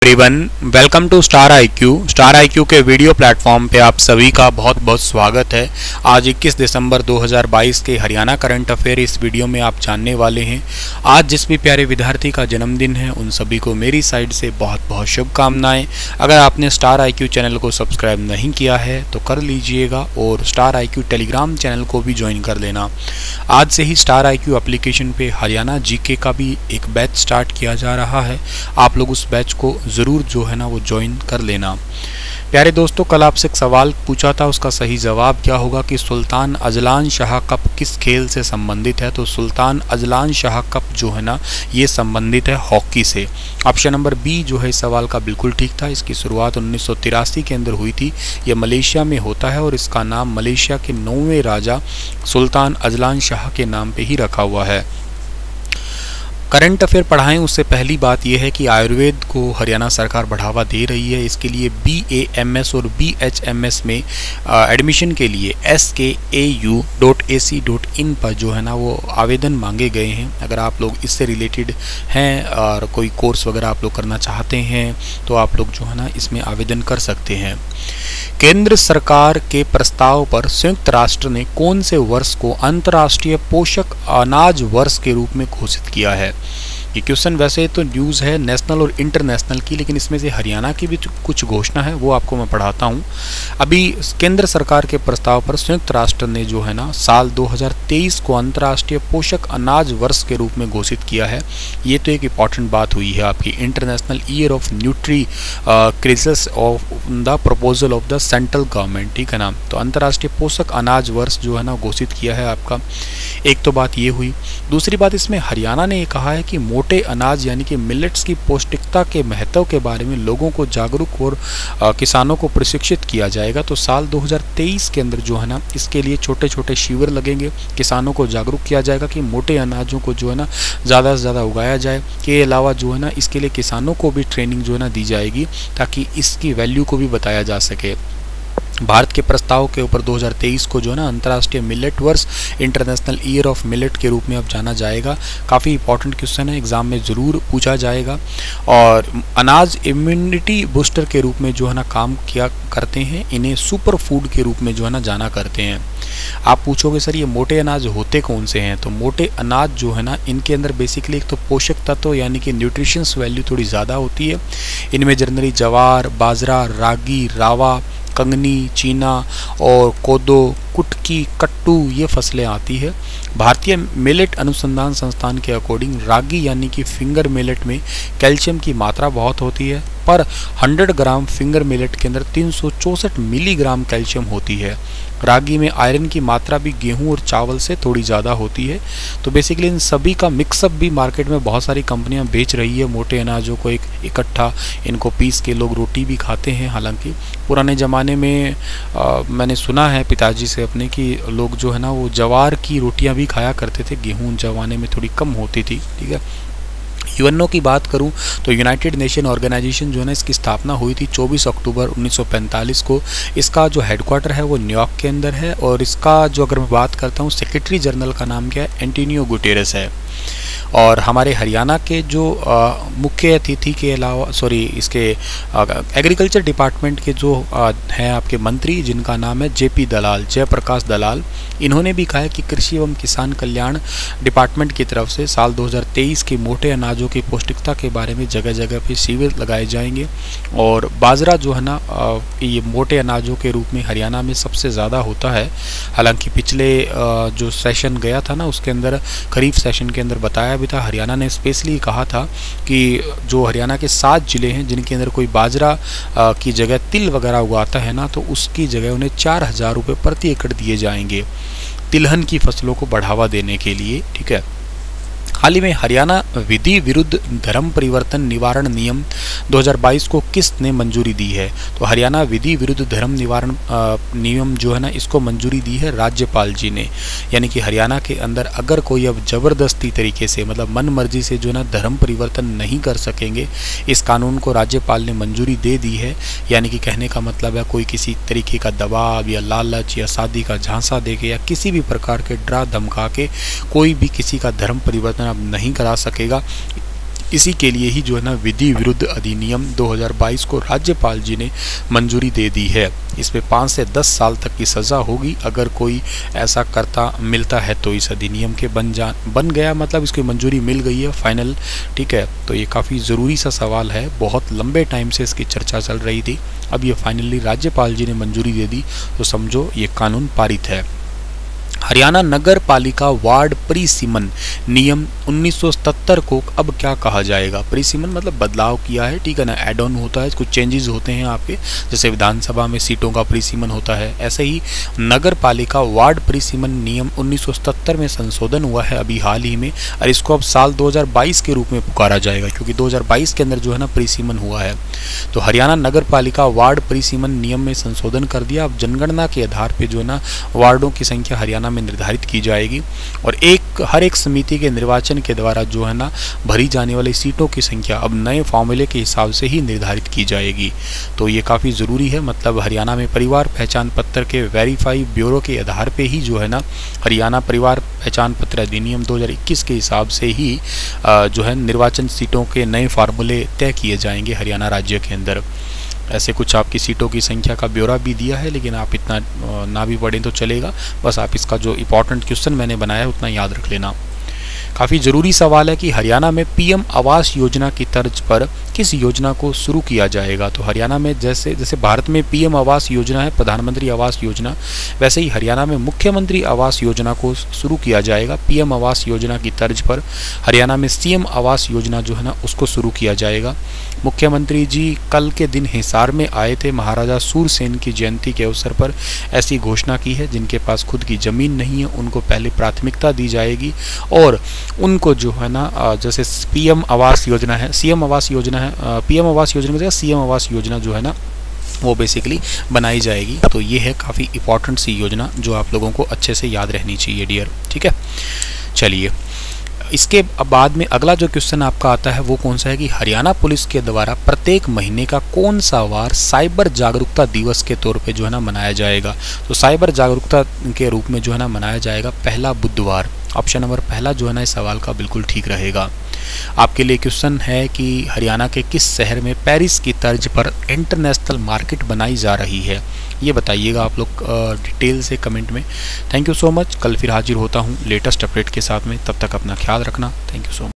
Everyone, welcome to star IQ के video platform पे आप सभी का बहुत बहुत स्वागत है। आज 21 दिसंबर 2022 के हरियाणा करंट अफेयर इस वीडियो में आप जानने वाले हैं। आज जिस भी प्यारे विद्यार्थी का जन्मदिन है उन सभी को मेरी साइड से बहुत बहुत शुभकामनाएं। अगर आपने स्टार आईक्यू चैनल को सब्सक्राइब नहीं किया है तो कर लीजिएगा और स्टार आईक्यू टेलीग्राम चैनल को भी ज्वाइन कर लेना। आज से ही स्टार आईक्यू एप्लीकेशन पे हरियाणा जीके का भी एक बैच स्टार्ट किया जा रहा है। आप लोग उस बैच को ज़रूर जो है ना वो ज्वाइन कर लेना। प्यारे दोस्तों, कल आपसे एक सवाल पूछा था, उसका सही जवाब क्या होगा कि सुल्तान अजलान शाह कप किस खेल से संबंधित है। तो सुल्तान अजलान शाह कप जो है ना ये संबंधित है हॉकी से। ऑप्शन नंबर बी जो है इस सवाल का बिल्कुल ठीक था। इसकी शुरुआत 1983 के अंदर हुई थी। ये मलेशिया में होता है और इसका नाम मलेशिया के 9वें राजा सुल्तान अजलान शाह के नाम पे ही रखा हुआ है। करंट अफेयर पढ़ाएं उससे पहली बात यह है कि आयुर्वेद को हरियाणा सरकार बढ़ावा दे रही है। इसके लिए BAMS और BHMS में एडमिशन के लिए skau.ac.in पर जो है ना वो आवेदन मांगे गए हैं। अगर आप लोग इससे रिलेटेड हैं और कोई कोर्स वगैरह आप लोग करना चाहते हैं तो आप लोग जो है ना इसमें आवेदन कर सकते हैं। केंद्र सरकार के प्रस्ताव पर संयुक्त राष्ट्र ने कौन से वर्ष को अंतर्राष्ट्रीय पोषक अनाज वर्ष के रूप में घोषित किया है। ये क्वेश्चन वैसे तो न्यूज़ है नेशनल और इंटरनेशनल की, लेकिन इसमें से हरियाणा की भी कुछ घोषणा है वो आपको मैं पढ़ाता हूँ। अभी केंद्र सरकार के प्रस्ताव पर संयुक्त राष्ट्र ने जो है ना साल 2023 को अंतर्राष्ट्रीय पोषक अनाज वर्ष के रूप में घोषित किया है। ये तो एक इम्पॉर्टेंट बात हुई है आपकी। International year of nutri crisis of the proposal of the central government, ठीक है ना। तो अंतर्राष्ट्रीय पोषक अनाज वर्ष जो है ना घोषित किया है आपका। एक तो बात ये हुई। दूसरी बात इसमें हरियाणा ने कहा है कि मोटे अनाज यानी कि मिलेट्स की पौष्टिकता के महत्व के बारे में लोगों को जागरूक और किसानों को प्रशिक्षित किया जाएगा। तो साल 2023 के अंदर जो है ना इसके लिए छोटे छोटे शिविर लगेंगे, किसानों को जागरूक किया जाएगा कि मोटे अनाजों को जो है ना ज़्यादा से ज़्यादा उगाया जाए। के अलावा जो है ना इसके लिए किसानों को भी ट्रेनिंग जो है ना दी जाएगी ताकि इसकी वैल्यू को भी बताया जा सके। भारत के प्रस्ताव के ऊपर 2023 को जो है ना अंतर्राष्ट्रीय मिलेट वर्ष, इंटरनेशनल ईयर ऑफ मिलेट के रूप में अब जाना जाएगा। काफ़ी इंपॉर्टेंट क्वेश्चन है, एग्जाम में ज़रूर पूछा जाएगा। और अनाज इम्यूनिटी बूस्टर के रूप में जो है ना काम किया करते हैं, इन्हें सुपर फूड के रूप में जो है ना जाना करते हैं। आप पूछोगे सर ये मोटे अनाज होते कौन से हैं। तो मोटे अनाज जो है ना इनके अंदर बेसिकली एक तो पोषक तत्व यानी कि न्यूट्रिशंस वैल्यू थोड़ी ज़्यादा होती है। इनमें जनरली जवार, बाजरा, रागी, रावा, कंगनी, चीना और कोदो, कुटकी, कट्टू ये फसलें आती है। भारतीय मिलेट अनुसंधान संस्थान के अकॉर्डिंग रागी यानी कि फिंगर मिलेट में कैल्शियम की मात्रा बहुत होती है, पर 100 ग्राम फिंगर मिलेट के अंदर 364 मिलीग्राम कैल्शियम होती है। रागी में आयरन की मात्रा भी गेहूं और चावल से थोड़ी ज़्यादा होती है। तो बेसिकली इन सभी का मिक्सअप भी मार्केट में बहुत सारी कंपनियां बेच रही है। मोटे अनाजों को एक इकट्ठा इनको पीस के लोग रोटी भी खाते हैं। हालांकि पुराने ज़माने में मैंने सुना है पिताजी से अपने कि लोग जो है ना वो जवार की रोटियां भी खाया करते थे। गेहूं ज़माने में थोड़ी कम होती थी, ठीक है। यूएनओ की बात करूं तो यूनाइटेड नेशन ऑर्गेनाइजेशन जो है ना इसकी स्थापना हुई थी 24 अक्टूबर 1945 को। इसका जो हेडक्वार्टर है वो न्यूयॉर्क के अंदर है और इसका जो अगर मैं बात करता हूँ सेक्रेटरी जनरल का नाम क्या है, एंटोनियो गुटेरेस है। और हमारे हरियाणा के जो मुख्य अतिथि के अलावा इसके एग्रीकल्चर डिपार्टमेंट के जो हैं आपके मंत्री जिनका नाम है जयप्रकाश दलाल, इन्होंने भी कहा है कि कृषि एवं किसान कल्याण डिपार्टमेंट की तरफ से साल 2023 के मोटे अनाजों की पौष्टिकता के बारे में जगह जगह पे शिविर लगाए जाएंगे। और बाजरा जो है ना ये मोटे अनाजों के रूप में हरियाणा में सबसे ज़्यादा होता है। हालांकि पिछले जो सेशन गया था ना उसके अंदर खरीफ सेशन के अंदर बताया भी था, हरियाणा ने स्पेशली कहा था कि जो हरियाणा के 7 जिले हैं जिनके अंदर कोई बाजरा की जगह तिल वगैरह उगाता है ना तो उसकी जगह उन्हें 4000 रुपये प्रति एकड़ दिए जाएंगे तिलहन की फसलों को बढ़ावा देने के लिए, ठीक है। हाल ही में हरियाणा विधि विरुद्ध धर्म परिवर्तन निवारण नियम 2022 को किसने मंजूरी दी है। तो हरियाणा विधि विरुद्ध धर्म निवारण नियम जो है ना इसको मंजूरी दी है राज्यपाल जी ने। यानी कि हरियाणा के अंदर अगर कोई अब जबरदस्ती तरीके से मतलब मन मर्जी से जो है ना धर्म परिवर्तन नहीं कर सकेंगे, इस कानून को राज्यपाल ने मंजूरी दे दी है। यानी कि कहने का मतलब है कोई किसी तरीके का दबाव या लालच या शादी का झांसा देके या किसी भी प्रकार के डरा धमका के कोई भी किसी का धर्म परिवर्तन अब नहीं करा सकेगा। इसी के लिए ही जो है ना विधि विरुद्ध अधिनियम 2022 को राज्यपाल जी ने मंजूरी दे दी है। इसमें 5 से 10 साल तक की सज़ा होगी अगर कोई ऐसा करता मिलता है तो इस अधिनियम के बन गया, मतलब इसकी मंजूरी मिल गई है फाइनल। ठीक है, तो ये काफ़ी ज़रूरी सा सवाल है, बहुत लंबे टाइम से इसकी चर्चा चल रही थी, अब ये फाइनली राज्यपाल जी ने मंजूरी दे दी, तो समझो ये कानून पारित है। हरियाणा नगर पालिका वार्ड परिसीमन नियम 1977 को अब क्या कहा जाएगा? परिसीमन मतलब बदलाव किया है, ठीक है ना, एड ऑन होता है, कुछ चेंजेस होते हैं आपके, जैसे विधानसभा में सीटों का परिसीमन होता है, ऐसे ही नगर पालिका वार्ड परिसीमन नियम 1977 में संशोधन हुआ है अभी हाल ही में, और इसको अब साल 2022 के रूप में पुकारा जाएगा, क्योंकि 2022 के अंदर जो है ना परिसीमन हुआ है। तो हरियाणा नगर पालिका वार्ड परिसीमन नियम में संशोधन कर दिया। अब जनगणना के आधार पर जो है ना वार्डों की संख्या हरियाणा में निर्धारित की जाएगी, और हर एक समिति के निर्वाचन के द्वारा जो है ना भरी जाने वाली सीटों की संख्या अब नए फॉर्मूले के हिसाब से ही निर्धारित की जाएगी। तो ये काफ़ी ज़रूरी है, मतलब हरियाणा में परिवार पहचान पत्र के वेरीफाई ब्यूरो के आधार पे ही जो है ना हरियाणा परिवार पहचान पत्र अधिनियम 2021 के हिसाब से ही जो है निर्वाचन सीटों के नए फार्मूले तय किए जाएंगे हरियाणा राज्य के अंदर। ऐसे कुछ आपकी सीटों की संख्या का ब्यौरा भी दिया है, लेकिन आप इतना ना भी पढ़ें तो चलेगा, बस आप इसका जो इंपॉर्टेंट क्वेश्चन मैंने बनाया है उतना याद रख लेना। काफ़ी ज़रूरी सवाल है कि हरियाणा में पीएम आवास योजना की तर्ज पर किस योजना को शुरू किया जाएगा? तो हरियाणा में जैसे भारत में पीएम आवास योजना है, प्रधानमंत्री आवास योजना, वैसे ही हरियाणा में मुख्यमंत्री आवास योजना को शुरू किया जाएगा। पीएम आवास योजना की तर्ज पर हरियाणा में सीएम आवास योजना जो है ना उसको शुरू किया जाएगा। मुख्यमंत्री जी कल के दिन हिसार में आए थे, महाराजा सूरसेन की जयंती के अवसर पर ऐसी घोषणा की है, जिनके पास खुद की ज़मीन नहीं है उनको पहले प्राथमिकता दी जाएगी, और उनको जो है ना जैसे पीएम आवास योजना है, सीएम आवास योजना है, पीएम आवास योजना की जगह सीएम आवास योजना जो है ना वो बेसिकली बनाई जाएगी। तो ये है काफ़ी इंपॉर्टेंट सी योजना जो आप लोगों को अच्छे से याद रहनी चाहिए डियर। ठीक है, चलिए इसके बाद में अगला जो क्वेश्चन आपका आता है वो कौन सा है कि हरियाणा पुलिस के द्वारा प्रत्येक महीने का कौन सा वार साइबर जागरूकता दिवस के तौर पे जो है ना मनाया जाएगा? तो साइबर जागरूकता के रूप में जो है ना मनाया जाएगा पहला बुधवार। ऑप्शन नंबर पहला जो है ना इस सवाल का बिल्कुल ठीक रहेगा। आपके लिए क्वेश्चन है कि हरियाणा के किस शहर में पेरिस की तर्ज पर इंटरनेशनल मार्केट बनाई जा रही है? ये बताइएगा आप लोग डिटेल से कमेंट में। Thank you so much. कल फिर हाजिर होता हूँ लेटेस्ट अपडेट के साथ में, तब तक अपना ख्याल रखना। Thank you so much.